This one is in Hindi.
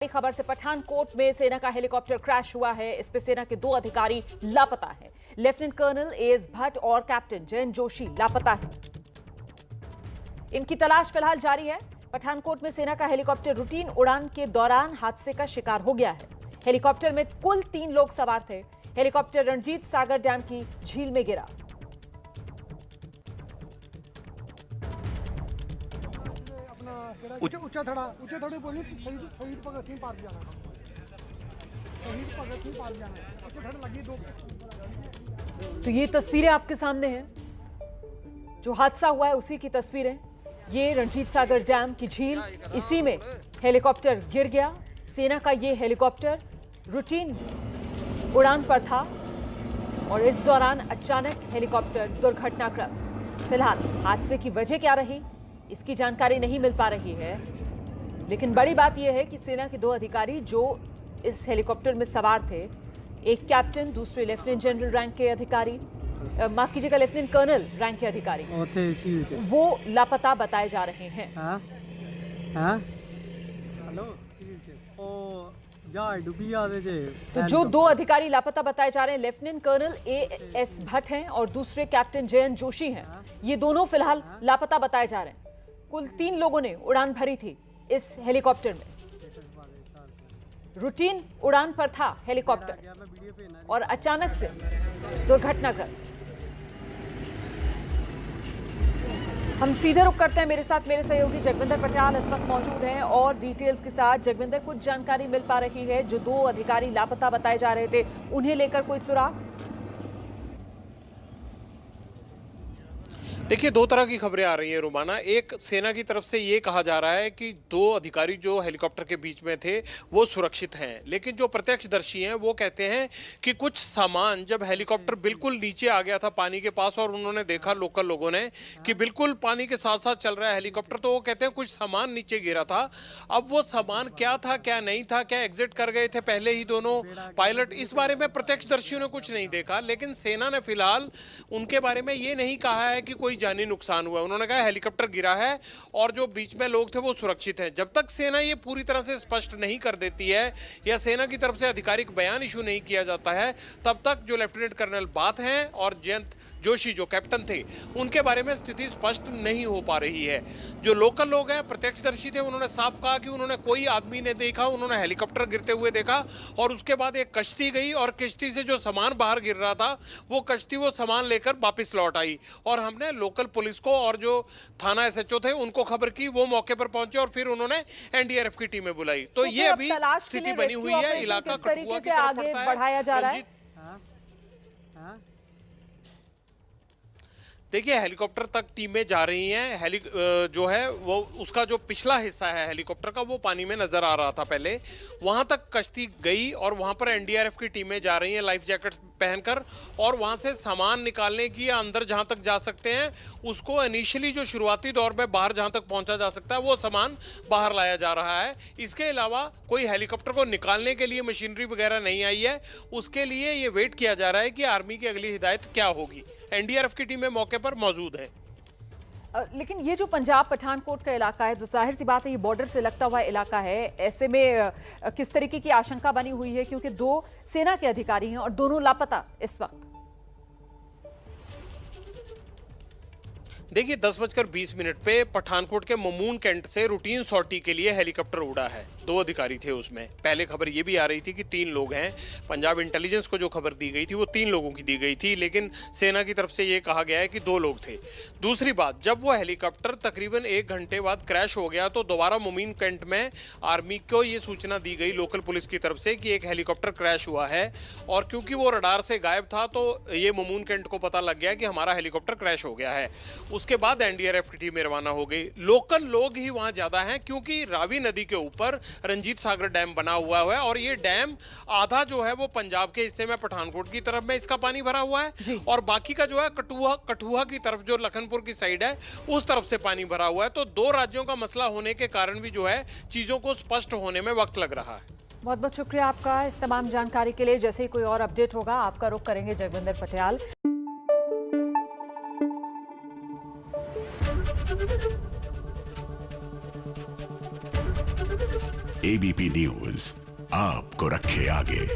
खबर से पठानकोट में सेना का हेलीकॉप्टर क्रैश हुआ है। इस पे सेना के 2 अधिकारी लापता हैं। लेफ्टिनेंट कर्नल एएस भट्ट और कैप्टन जयंत जोशी लापता हैं। इनकी तलाश फिलहाल जारी है। पठानकोट में सेना का हेलीकॉप्टर रूटीन उड़ान के दौरान हादसे का शिकार हो गया है। हेलीकॉप्टर में कुल 3 लोग सवार थे। हेलीकॉप्टर रणजीत सागर डैम की झील में गिरा। ਉੱਚਾ ਥੋੜੀ ਬੋਲੀ ਸ਼ਹੀਦ ਭਗਤ ਸਿੰਘ ਪਾਰਕ ਜਾਣਾ शहीद भगत सिंह पार्क जाना ਉੱਚਾ ਥੋੜਾ लगी 2। तो ये तस्वीरें आपके सामने हैं। जो हादसा हुआ है उसी की तस्वीरें। ये रणजीत सागर डैम की झील, इसी में हेलीकॉप्टर गिर गया। सेना का ये हेलीकॉप्टर रूटीन उड़ान पर था और इस दौरान अचानक हेलीकॉप्टर दुर्घटनाग्रस्त। फिलहाल हादसे की वजह क्या रही, इसकी जानकारी नहीं मिल पा रही है। लेकिन बड़ी बात यह है कि सेना के 2 अधिकारी जो इस हेलीकॉप्टर में सवार थे, एक कैप्टन, दूसरे लेफ्टिनेंट जनरल रैंक के अधिकारी, माफ कीजिएगा लेफ्टिनेंट कर्नल रैंक के अधिकारी, वो लापता बताए जा रहे हैं। तो जो 2 अधिकारी लापता बताए जा रहे हैं, लेफ्टिनेंट कर्नल एएस भट्ट हैं और दूसरे कैप्टन जयंत जोशी हैं। ये दोनों फिलहाल लापता बताए जा रहे हैं। कुल 3 लोगों ने उड़ान भरी थी इस हेलीकॉप्टर में। रूटीन उड़ान पर था हेलीकॉप्टर और अचानक से दुर्घटनाग्रस्त। हम सीधे रुक करते हैं। मेरे साथ मेरे सहयोगी जगविंदर पटियाल इस वक्त मौजूद हैं और डिटेल्स के साथ। जगविंदर, कुछ जानकारी मिल पा रही है? जो 2 अधिकारी लापता बताए जा रहे थे, उन्हें लेकर कोई सुराग? देखिए, 2 तरह की खबरें आ रही हैं रुमाना। एक, सेना की तरफ से ये कहा जा रहा है कि 2 अधिकारी जो हेलीकॉप्टर के बीच में थे वो सुरक्षित हैं, लेकिन जो प्रत्यक्षदर्शी हैं वो कहते हैं कि कुछ सामान जब हेलीकॉप्टर बिल्कुल नीचे आ गया था पानी के पास और उन्होंने देखा, लोकल लोगों ने, कि बिल्कुल पानी के साथ साथ चल रहा है हेलीकॉप्टर, तो वो कहते हैं कुछ सामान नीचे गिरा था। अब वो सामान क्या था क्या नहीं था, क्या एग्जिट कर गए थे पहले ही दोनों पायलट, इस बारे में प्रत्यक्षदर्शियों ने कुछ नहीं देखा। लेकिन सेना ने फिलहाल उनके बारे में ये नहीं कहा है कि कोई जानी नुकसान हुआ। उन्होंने कहा हेलीकॉप्टर गिरा है और जो बीच में लोग थे वो सुरक्षित हैं। जब तक सेना ये पूरी तरह से स्पष्ट नहीं कर देती है या सेना की तरफ से आधिकारिक बयान इशू नहीं किया जाता है, तब तक जो लेफ्टिनेंट कर्नल बात हैं और जयंत जोशी जो कैप्टन थे, उनके बारे में स्थिति स्पष्ट नहीं हो पा रही है। जो लोकल लोग हैं, प्रत्यक्षदर्शी थे, उन्होंने साफ कहा कि उन्होंने कोई आदमी नहीं देखा, उन्होंने हेलीकॉप्टर गिरते हुए देखा और उसके बाद एक कश्ती गई और कश्ती से जो सामान बाहर गिर रहा था वो कश्ती वो सामान लेकर वापस लौट आई। और हमने लोकल पुलिस को और जो थाना एसएचओ थे उनको खबर की, वो मौके पर पहुंचे और फिर उन्होंने एनडीआरएफ की टीमें बुलाई। तो ये अभी स्थिति बनी हुई है। इलाका कठुआ की तरफ पड़ता है, बढ़ाया जा रहा है। देखिए, हेलीकॉप्टर तक टीमें जा रही हैं। जो है वो उसका जो पिछला हिस्सा है हेलीकॉप्टर का वो पानी में नजर आ रहा था पहले, वहां तक कश्ती गई और वहां पर एनडीआरएफ की टीमें जा रही हैं लाइफ जैकेट्स पहनकर, और वहां से सामान निकालने की या अंदर जहां तक जा सकते हैं उसको इनिशियली जो शुरुआती दौर में बाहर जहां तक पहुंचा जा सकता है वो सामान बाहर लाया जा रहा है। इसके अलावा कोई हेलीकॉप्टर को निकालने के लिए मशीनरी वगैरह नहीं आई है। उसके लिए ये वेट किया जा रहा है कि आर्मी की अगली हिदायत क्या होगी। एनडीआरएफ की टीमें मौके पर मौजूद है। लेकिन ये जो पंजाब पठानकोट का इलाका है, जो जाहिर सी बात है ये बॉर्डर से लगता हुआ इलाका है, ऐसे में किस तरीके की आशंका बनी हुई है, क्योंकि 2 सेना के अधिकारी हैं और दोनों लापता इस वक्त? देखिए, 10:20 पे पठानकोट के ममून कैंट से रूटीन सॉर्टी के लिए हेलीकॉप्टर उड़ा है। 2 अधिकारी थे उसमें। पहले खबर ये भी आ रही थी कि 3 लोग हैं। पंजाब इंटेलिजेंस को जो खबर दी गई थी वो 3 लोगों की दी गई थी, लेकिन सेना की तरफ से ये कहा गया है कि 2 लोग थे। दूसरी बात, जब वो हेलीकॉप्टर तकरीबन 1 घंटे बाद क्रैश हो गया तो दोबारा ममून कैंट में आर्मी को ये सूचना दी गई लोकल पुलिस की तरफ से कि एक हेलीकॉप्टर क्रैश हुआ है, और क्योंकि वो रडार से गायब था तो ये ममून कैंट को पता लग गया कि हमारा हेलीकॉप्टर क्रैश हो गया है। उसके बाद एनडीआरएफ की टीमें रवाना हो गई। लोकल लोग ही वहां ज्यादा हैं क्योंकि रावी नदी के ऊपर रंजीत सागर डैम बना हुआ है और ये डैम आधा जो है वो पंजाब के हिस्से में पठानकोट की तरफ में इसका पानी भरा हुआ है और बाकी का जो है कठुआ की तरफ जो लखनपुर की साइड है उस तरफ से पानी भरा हुआ है। तो 2 राज्यों का मसला होने के कारण भी जो है चीजों को स्पष्ट होने में वक्त लग रहा है। बहुत बहुत शुक्रिया आपका इस तमाम जानकारी के लिए। जैसे ही कोई और अपडेट होगा आपका रुख करेंगे Jagvinder Patial. Thank you. ABP news आपको रखे आगे।